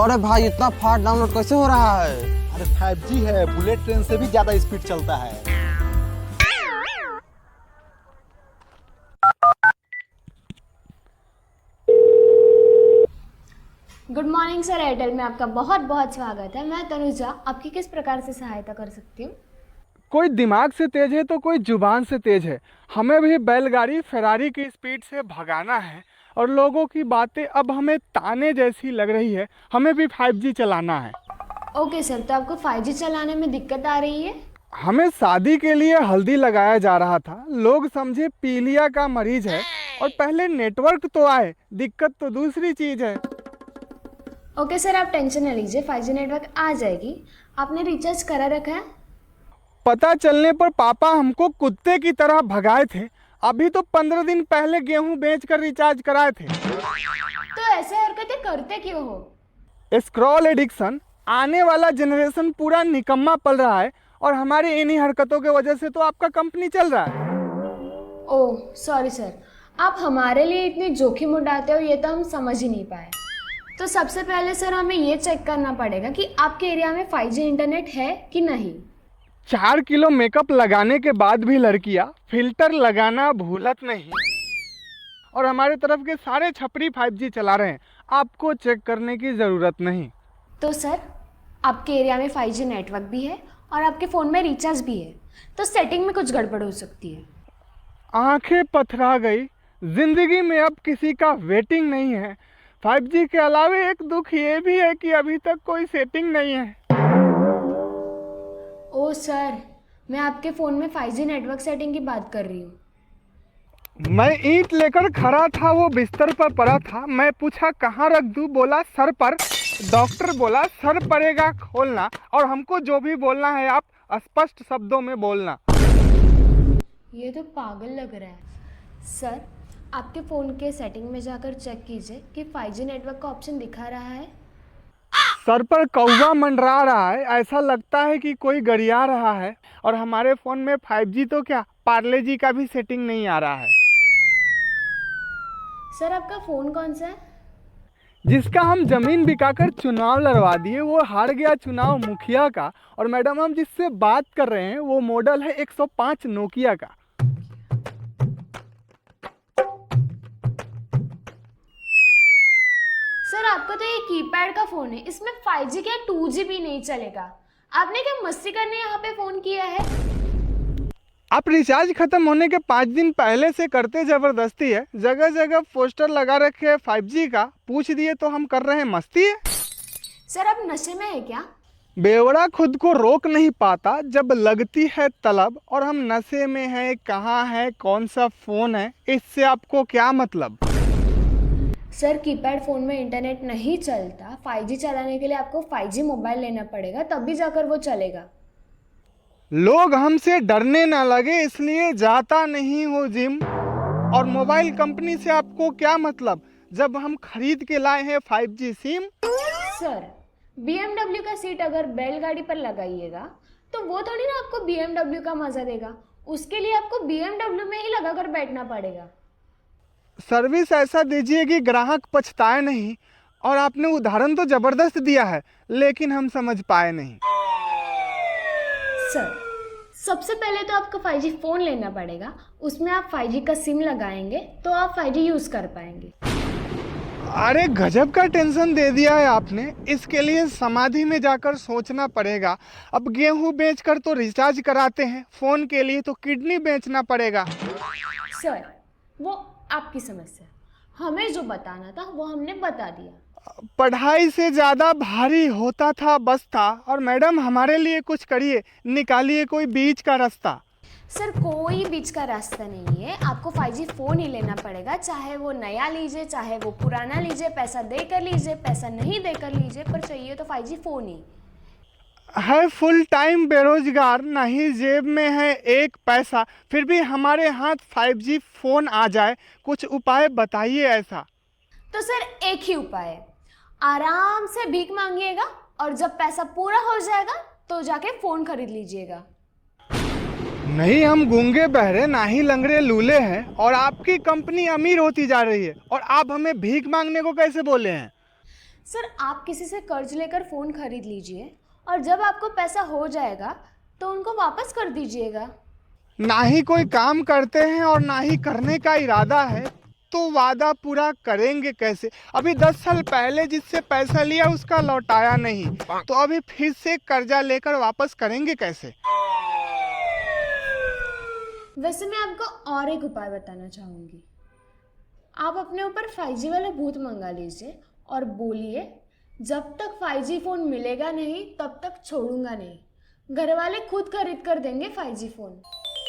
अरे भाई इतना फास्ट डाउनलोड कैसे हो रहा है? अरे 5G है, बुलेट ट्रेन से भी ज्यादा स्पीड चलता है। गुड मॉर्निंग सर, एयरटेल में आपका बहुत बहुत स्वागत है। मैं तनुजा आपकी किस प्रकार से सहायता कर सकती हूँ? कोई दिमाग से तेज है तो कोई जुबान से तेज है। हमें भी बैलगाड़ी फेरारी की स्पीड से भगाना है और लोगों की बातें अब हमें ताने जैसी लग रही है। हमें भी 5G चलाना है। ओके सर, तो आपको 5G चलाने में दिक्कत आ रही है? हमें शादी के लिए हल्दी लगाया जा रहा था, लोग समझे पीलिया का मरीज है और पहले नेटवर्क तो आए, दिक्कत तो दूसरी चीज है। ओके सर, आप टेंशन न लीजिए, 5G नेटवर्क आ जाएगी। आपने रिचार्ज करा रखा है? पता चलने पर पापा हमको कुत्ते की तरह भगाए थे। अभी तो 15 दिन पहले गेहूं बेचकर रिचार्ज कराए थे। तो ऐसे हरकतें करते क्यों हो? Scroll addiction. आने वाला जनरेशन पूरा निकम्मा पल रहा है और हमारी इन्हीं हरकतों की वजह से तो आपका कंपनी चल रहा है। ओह सॉरी सर, आप हमारे लिए इतनी जोखिम उठाते हो ये तो हम समझ ही नहीं पाए। तो सबसे पहले सर हमें ये चेक करना पड़ेगा कि आपके एरिया में 5G इंटरनेट है कि नहीं। 4 किलो मेकअप लगाने के बाद भी लड़कियां फिल्टर लगाना भूलत नहीं और हमारे तरफ के सारे छपरी 5G चला रहे हैं। आपको चेक करने की ज़रूरत नहीं। तो सर आपके एरिया में 5G नेटवर्क भी है और आपके फ़ोन में रिचार्ज भी है, तो सेटिंग में कुछ गड़बड़ हो सकती है। आंखें पथरा गई। जिंदगी में अब किसी का वेटिंग नहीं है। 5G के अलावे एक दुख ये भी है कि अभी तक कोई सेटिंग नहीं है। ओह सर, मैं आपके फ़ोन में 5G नेटवर्क सेटिंग की बात कर रही हूँ। मैं ईंट लेकर खड़ा था, वो बिस्तर पर पड़ा था। मैं पूछा कहाँ रख दूँ, बोला सर पर। डॉक्टर बोला सर पड़ेगा खोलना और हमको जो भी बोलना है आप स्पष्ट शब्दों में बोलना। ये तो पागल लग रहा है। सर आपके फ़ोन के सेटिंग में जाकर चेक कीजिए कि 5G नेटवर्क का ऑप्शन दिखा रहा है। सर पर कौवा मंडरा रहा है, ऐसा लगता है कि कोई गरिया रहा है। और हमारे फ़ोन में 5G तो क्या, पार्ले जी का भी सेटिंग नहीं आ रहा है। सर आपका फ़ोन कौन सा है? जिसका हम ज़मीन बिकाकर चुनाव लड़वा दिए वो हार गया चुनाव मुखिया का। और मैडम हम जिससे बात कर रहे हैं वो मॉडल है 105 नोकिया का। सर आपका तो ये कीपैड का फ़ोन है, इसमें 5G क्या 2G भी नहीं चलेगा। आपने क्या मस्ती करने यहाँ पे फ़ोन किया है? आप रिचार्ज खत्म होने के 5 दिन पहले से करते ज़बरदस्ती है। जगह जगह पोस्टर लगा रखे हैं 5G का, पूछ दिए तो हम कर रहे हैं मस्ती है। सर आप नशे में है क्या? बेवड़ा खुद को रोक नहीं पाता जब लगती है तलब। और हम नशे में हैं, कहाँ है, कौन सा फ़ोन है, इससे आपको क्या मतलब? सर कीपैड फ़ोन में इंटरनेट नहीं चलता। 5G चलाने के लिए आपको 5G मोबाइल लेना पड़ेगा, तभी जाकर वो चलेगा। लोग हमसे डरने ना लगे इसलिए जाता नहीं हो जिम। और मोबाइल कंपनी से आपको क्या मतलब जब हम खरीद के लाए हैं 5G सिम? सर BMW का सीट अगर बैलगाड़ी पर लगाइएगा तो वो थोड़ी ना आपको BMW का मज़ा देगा। उसके लिए आपको BMW में ही लगाकर बैठना पड़ेगा। सर्विस ऐसा दीजिए कि ग्राहक पछताए नहीं। और आपने उदाहरण तो ज़बरदस्त दिया है लेकिन हम समझ पाए नहीं। सर सबसे पहले तो आपको 5G फ़ोन लेना पड़ेगा, उसमें आप 5G का सिम लगाएंगे तो आप 5G यूज़ कर पाएंगे। अरे गजब का टेंशन दे दिया है आपने। इसके लिए समाधि में जाकर सोचना पड़ेगा। अब गेहूं बेचकर तो रिचार्ज कराते हैं, फ़ोन के लिए तो किडनी बेचना पड़ेगा। सर वो आपकी समस्या, हमें जो बताना था वो हमने बता दिया। पढ़ाई से ज़्यादा भारी होता था बस्ता। और मैडम हमारे लिए कुछ करिए, निकालिए कोई बीच का रास्ता। सर कोई बीच का रास्ता नहीं है, आपको 5G फ़ोन ही लेना पड़ेगा। चाहे वो नया लीजिए चाहे वो पुराना लीजिए, पैसा दे कर लीजिए पैसा नहीं दे कर लीजिए, पर चाहिए तो 5G फ़ोन ही है। फुल टाइम बेरोजगार, नहीं जेब में है एक पैसा, फिर भी हमारे हाथ 5G फ़ोन आ जाए। कुछ उपाय बताइए ऐसा। तो सर एक ही उपाय है, आराम से भीख मांगिएगा और जब पैसा पूरा हो जाएगा तो जाके फ़ोन खरीद लीजिएगा। नहीं हम गूंगे बहरे ना ही लंगड़े लूले हैं और आपकी कंपनी अमीर होती जा रही है और आप हमें भीख मांगने को कैसे बोले हैं? सर आप किसी से कर्ज लेकर फ़ोन खरीद लीजिए और जब आपको पैसा हो जाएगा तो उनको वापस कर दीजिएगा। ना ही कोई काम करते हैं और ना ही करने का इरादा है, तो वादा पूरा करेंगे कैसे? अभी 10 साल पहले जिससे पैसा लिया उसका लौटाया नहीं, तो अभी फिर से कर्जा लेकर वापस करेंगे कैसे? वैसे मैं आपको और एक उपाय बताना चाहूँगी। आप अपने ऊपर 5G वाला भूत मंगा लीजिए और बोलिए जब तक 5G फ़ोन मिलेगा नहीं तब तक छोड़ूंगा नहीं। घर वाले खुद खरीद कर देंगे 5G फ़ोन।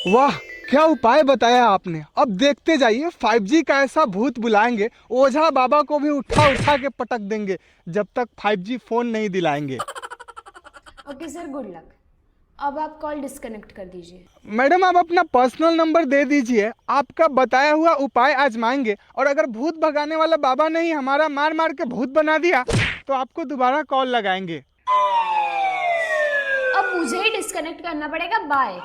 वाह, क्या उपाय बताया आपने। अब देखते जाइए 5G का ऐसा भूत बुलाएंगे, ओझा बाबा को भी उठा उठा के पटक देंगे जब तक 5G फ़ोन नहीं दिलाएंगे। Okay sir, good luck. अब आप कॉल डिस्कनेक्ट कर दीजिए। मैडम आप अपना पर्सनल नंबर दे दीजिए, आपका बताया हुआ उपाय आजमाएंगे और अगर भूत भगाने वाला बाबा ने ही हमारा मार मार के भूत बना दिया तो आपको दोबारा कॉल लगाएंगे। अब मुझे ही डिस्कनेक्ट करना पड़ेगा। बाय।